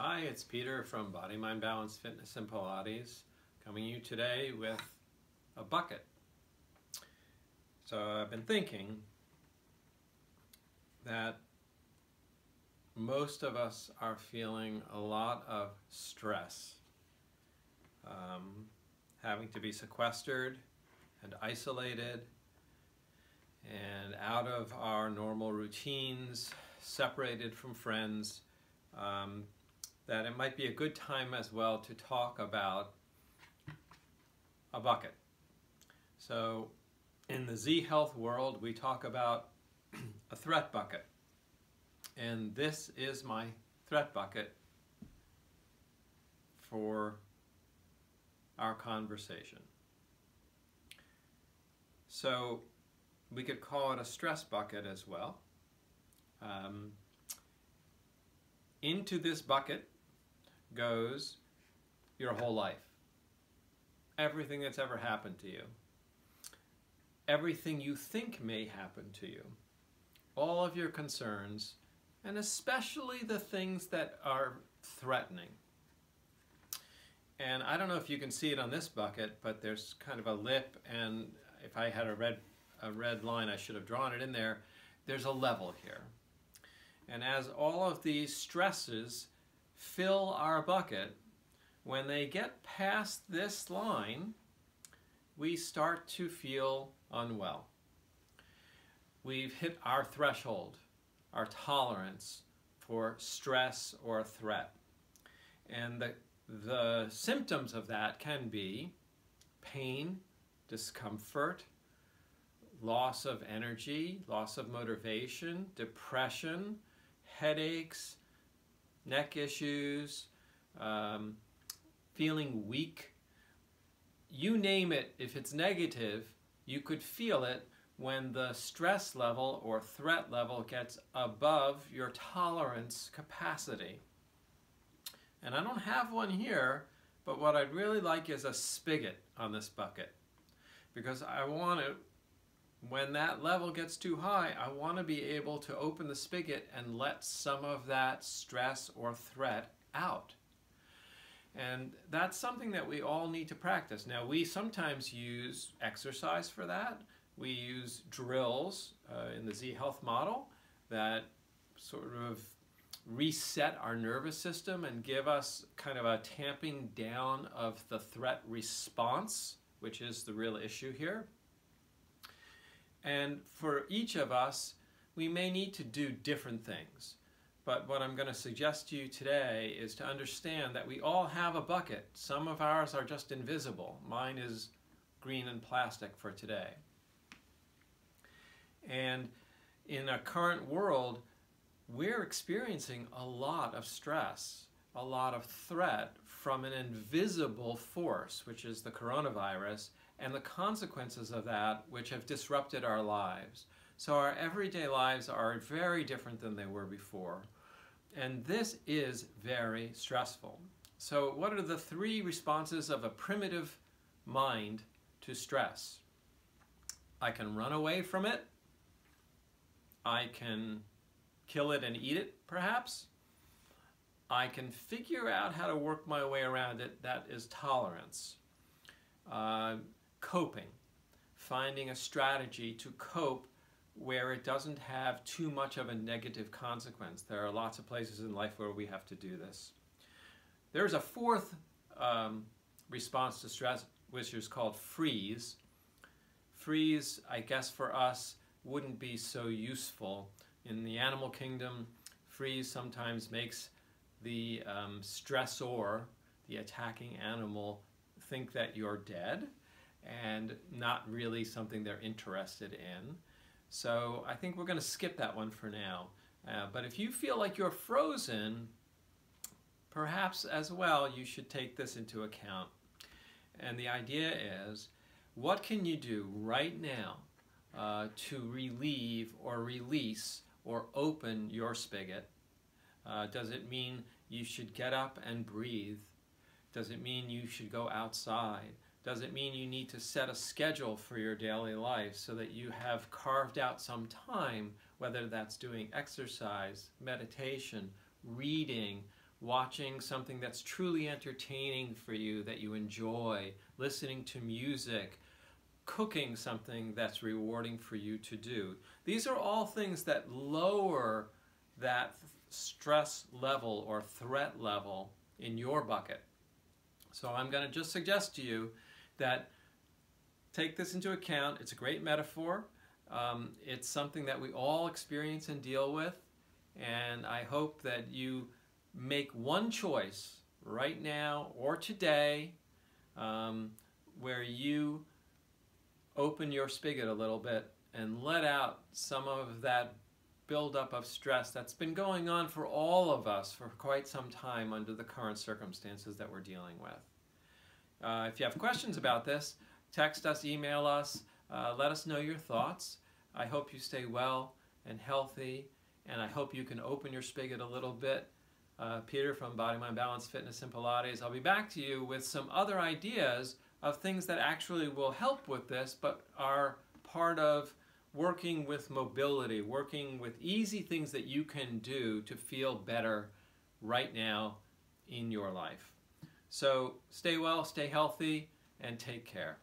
Hi, it's Peter from Body, Mind, Balance, Fitness, and Pilates, coming to you today with a bucket. So I've been thinking that most of us are feeling a lot of stress, having to be sequestered and isolated and out of our normal routines, separated from friends, that it might be a good time as well to talk about a bucket. So in the Z Health world, we talk about a threat bucket. And this is my threat bucket for our conversation. So we could call it a stress bucket as well. Into this bucket goes your whole life. Everything that's ever happened to you. Everything you think may happen to you. All of your concerns, and especially the things that are threatening. And I don't know if you can see it on this bucket, but there's kind of a lip, and if I had a red line, I should have drawn it in there. There's a level here. And as all of these stresses fill our bucket, when they get past this line, we start to feel unwell. We've hit our threshold, our tolerance for stress or threat. And the symptoms of that can be pain, discomfort, loss of energy, loss of motivation, depression, headaches, neck issues, feeling weak. You name it, if it's negative, you could feel it when the stress level or threat level gets above your tolerance capacity. And I don't have one here, but what I'd really like is a spigot on this bucket. Because I want to, when that level gets too high, I want to be able to open the spigot and let some of that stress or threat out. And that's something that we all need to practice. Now, we sometimes use exercise for that. We use drills in the Z Health model that sort of reset our nervous system and give us kind of a tamping down of the threat response, which is the real issue here. And for each of us, we may need to do different things. But what I'm going to suggest to you today is to understand that we all have a bucket. Some of ours are just invisible. Mine is green and plastic for today. And in our current world, we're experiencing a lot of stress, a lot of threat from an invisible force, which is the coronavirus, and the consequences of that, which have disrupted our lives. So our everyday lives are very different than they were before. And this is very stressful. So what are the three responses of a primitive mind to stress? I can run away from it. I can kill it and eat it, perhaps. I can figure out how to work my way around it. That is tolerance. Coping, finding a strategy to cope where it doesn't have too much of a negative consequence. There are lots of places in life where we have to do this. There's a fourth response to stress, which is called freeze. Freeze, I guess for us, wouldn't be so useful. In the animal kingdom, freeze sometimes makes the stressor, the attacking animal, think that you're dead and not really something they're interested in. So I think we're going to skip that one for now. But if you feel like you're frozen, perhaps as well you should take this into account. And the idea is, what can you do right now to relieve or release or open your spigot? Does it mean you should get up and breathe? Does it mean you should go outside? Does it mean you need to set a schedule for your daily life so that you have carved out some time, whether that's doing exercise, meditation, reading, watching something that's truly entertaining for you, that you enjoy, listening to music, cooking something that's rewarding for you to do. These are all things that lower that stress level or threat level in your bucket. So I'm going to just suggest to you that take this into account. It's a great metaphor. It's something that we all experience and deal with, and I hope that you make one choice right now or today where you open your spigot a little bit and let out some of that buildup of stress that's been going on for all of us for quite some time under the current circumstances that we're dealing with. If you have questions about this, text us, email us, let us know your thoughts. I hope you stay well and healthy, and I hope you can open your spigot a little bit. Peter from Body, Mind, Balance, Fitness, and Pilates. I'll be back to you with some other ideas of things that actually will help with this, but are part of working with mobility, working with easy things that you can do to feel better right now in your life. So stay well, stay healthy, and take care.